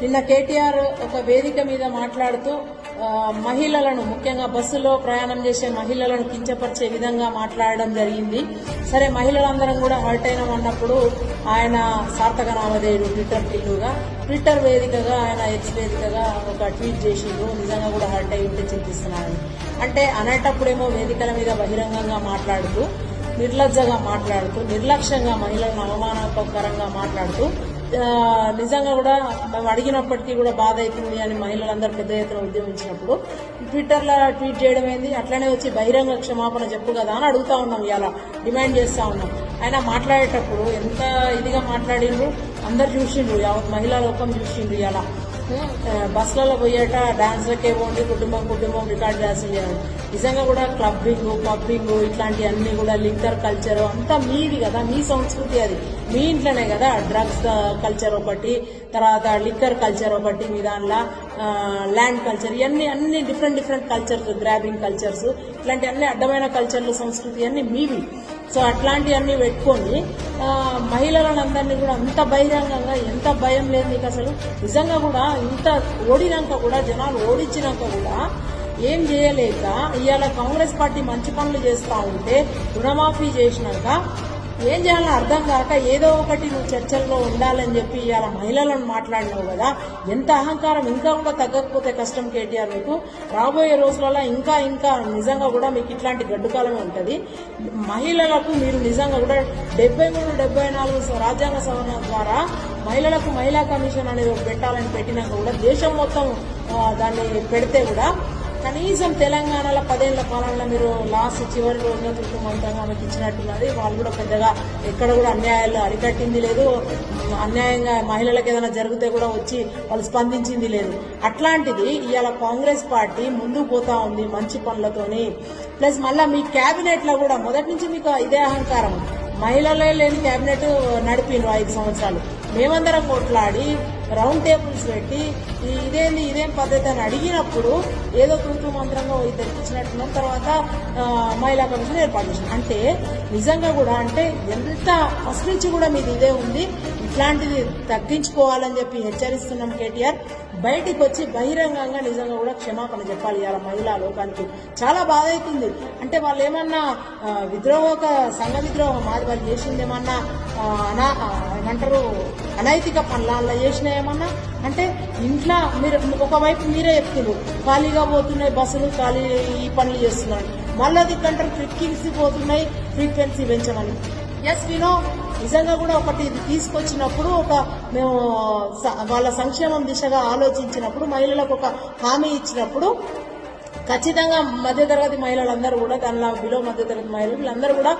నిన్న కేటీఆర్ ఒక వేదిక మీద మాట్లాడుతూ మహిళలను ముఖ్యంగా బస్సులో ప్రయాణం చేసే మహిళలను కించపరిచే విధంగా మాట్లాడడం జరిగింది. సరే మహిళలందరం కూడా హర్ట్ అయినాం అన్నప్పుడు ఆయన సార్థక నామధేయుడు ట్విట్టర్ వేదికగా ఆయన ఎక్స్ వేదికగా ఒక ట్వీట్ చేసిండు. నిజంగా కూడా హర్ట్ అయి ఉంటే చింతిస్తున్నారని. అంటే అనేటప్పుడేమో వేదికల మీద బహిరంగంగా మాట్లాడుతూ నిర్లజ్జగా మాట్లాడుతూ నిర్లక్ష్యంగా మహిళలను అవమానకరంగా మాట్లాడుతూ నిజంగా కూడా మేము అడిగినప్పటికీ కూడా బాధ అవుతుంది అని మహిళలందరూ పెద్ద ఎత్తున ఉద్యమించినప్పుడు ట్విట్టర్లో ట్వీట్ చేయడం ఏంది, అట్లనే వచ్చి బహిరంగ క్షమాపణ చెప్పు కదా అని అడుగుతా ఉన్నాం, ఇలా డిమాండ్ చేస్తా ఉన్నాం. ఆయన మాట్లాడేటప్పుడు ఎంత ఇదిగా మాట్లాడిండ్రు, అందరు చూసిండ్రు, యావత్ మహిళా లోకం చూసిండ్రు. ఇలా బస్సులలో పోయేట డాన్స్లకే పోండి, కుటుంబం రికార్డ్ డాన్సులు నిజంగా కూడా క్లబ్బింగ్ పబ్బింగ్ ఇట్లాంటివన్నీ కూడా లిక్కర్ కల్చర్ అంతా మీది కదా, మీ సంస్కృతి అది, మీ ఇంట్లోనే కదా. డ్రగ్స్ కల్చర్ ఒకటి, తర్వాత లిక్కర్ కల్చర్ ఒకటి, మీ దానిలో ల్యాండ్ కల్చర్, ఇవన్నీ అన్ని డిఫరెంట్ కల్చర్స్, గ్రాబింగ్ కల్చర్స్, ఇట్లాంటి అన్ని అడ్డమైన కల్చర్లు సంస్కృతి అన్ని మీవి. సో అట్లాంటివన్నీ పెట్టుకొని మహిళలందరినీ కూడా అంత బహిరంగంగా, ఎంత భయం లేదు మీకు అసలు. నిజంగా కూడా ఇంత ఓడినాక కూడా, జనాలు ఓడించినాక కూడా ఏం చేయలేక ఇవాళ కాంగ్రెస్ పార్టీ మంచి పనులు చేస్తూ ఉంటే రుణమాఫీ చేసినాక ఏం చేయాలని అర్థం కాక ఏదో ఒకటి నువ్వు చర్చల్లో ఉండాలని చెప్పి ఇవాళ మహిళలను మాట్లాడినావు కదా. ఎంత అహంకారం, ఇంకా కూడా తగ్గకపోతే కష్టం కేటీఆర్. మీకు రాబోయే రోజులలో ఇంకా నిజంగా కూడా మీకు ఇట్లాంటి గడ్డుకాలమే ఉంటుంది. మహిళలకు మీరు నిజంగా కూడా 73-74 రాజ్యాంగ సవరణ ద్వారా మహిళలకు మహిళా కమిషన్ అనేది పెట్టాలని పెట్టినాక కూడా దేశం మొత్తం దాన్ని పెడితే కూడా కనీసం తెలంగాణలో 10 ఏళ్ల పాలనలో మీరు లాస్ట్ చివరి రోజున తృప్తిమంతంగా ఆమెకి ఇచ్చినట్టున్నది. వాళ్ళు కూడా పెద్దగా ఎక్కడ కూడా అన్యాయాలు అరికట్టింది లేదు, అన్యాయంగా మహిళలకు ఏదైనా జరిగితే కూడా వచ్చి వాళ్ళు స్పందించింది లేదు. అట్లాంటిది ఇవాళ కాంగ్రెస్ పార్టీ ముందుకు పోతా ఉంది మంచి పనులతోని. ప్లస్ మళ్ళీ మీ క్యాబినెట్లో కూడా మొదటి నుంచి మీకు ఇదే అహంకారం. మహిళలే లేని క్యాబినెట్ నడిపిండ్రు 5 సంవత్సరాలు. మేమందరం కొట్లాడి రౌండ్ టేబుల్స్ పెట్టి ఇదేం పద్ధతి అని అడిగినప్పుడు ఏదో తూతూ మంత్రంగా తెప్పించినట్టున్నాం. తర్వాత మహిళా కమిషన్ ఏర్పాటు చేసినాం. అంటే నిజంగా కూడా అంటే ఎంత ఫస్ట్ నుంచి కూడా మీది ఇదే ఉంది. ఇట్లాంటిది తగ్గించుకోవాలని చెప్పి హెచ్చరిస్తున్నాం. కేటీఆర్ బయటికి వచ్చి బహిరంగంగా నిజంగా కూడా క్షమాపణ చెప్పాలి. ఇలా మహిళా లోకానికి చాలా బాధ అవుతుంది. అంటే వాళ్ళు ఏమన్నా సంఘ విద్రోహం మాది, వాళ్ళు చేసింది ఏమన్నా ఏమంటారు అనైతిక పనుల చేసిన ఏమన్నా అంటే ఇంట్లో మీరు ఒకవైపు మీరే చెప్తున్నారు ఖాళీగా పోతున్నాయి బస్సులు, ఖాళీ ఈ పనులు చేస్తున్నారు. మళ్ళీ దిక్కంటారు ట్రిక్కింగ్స్ పోతున్నాయి, ఫ్రీక్వెన్సీ పెంచమని. ఎస్ వినో నిజంగా కూడా ఒకటి తీసుకొచ్చినప్పుడు మేము వాళ్ళ సంక్షేమం దిశగా ఆలోచించినప్పుడు, మహిళలకు ఒక హామీ ఇచ్చినప్పుడు ఖచ్చితంగా మధ్యతరగతి మహిళలందరూ కూడా దానిలో బిలో మధ్యతరగతి మహిళలు వీళ్ళందరూ కూడా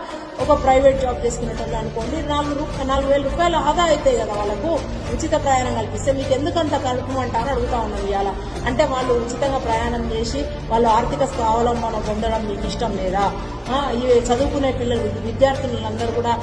ఒక ప్రైవేట్ జాబ్ చేసుకునేటట్లు అనుకోండి 4,000 రూపాయలు ఆదా అవుతాయి కదా వాళ్ళకు. ఉచిత ప్రయాణం కల్పిస్తే మీకు ఎందుకంత కలుపుమంటారని అడుగుతా ఉన్నాం ఇవాళ. అంటే వాళ్ళు ఉచితంగా ప్రయాణం చేసి వాళ్ళు ఆర్థిక స్వావలంబన పొందడం మీకు ఇష్టం లేదా? ఇవి చదువుకునే విద్యార్థులందరూ కూడా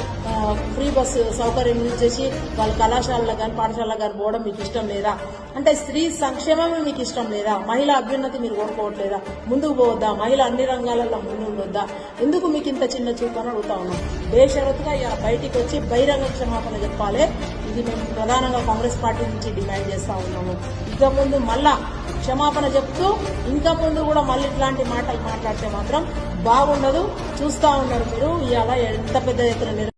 ఫ్రీ బస్సు సౌకర్యం యూజ్ చేసి వాళ్ళ కళాశాలలో కానీ పాఠశాలలో కానీ పోవడం మీకు ఇష్టం లేదా? అంటే స్త్రీ సంక్షేమమే మీకు ఇష్టం లేదా? మహిళా అభ్యున్నతి మీరు కోరుకోవట్లేదా? ముందుకు పోవద్దా? మహిళ అన్ని రంగాలలో ముందు ఉండొద్దా? ఎందుకు మీకు ఇంత చిన్న చూపు అని అడుగుతా ఉన్నాం. బేషరతుగా ఇలా బయటికి వచ్చి బహిరంగ క్షమాపణ చెప్పాలి. ఇది మేము ప్రధానంగా కాంగ్రెస్ పార్టీ నుంచి డిమాండ్ చేస్తా ఉన్నాము. ఇక ముందు మళ్ళా క్షమాపణ చెప్తూ ఇంకా ముందు కూడా మళ్ళీ ఇట్లాంటి మాటలు మాట్లాడితే మాత్రం బాగుండదు. చూస్తా ఉన్నారు మీరు ఇవాళ ఎంత పెద్ద ఎత్తున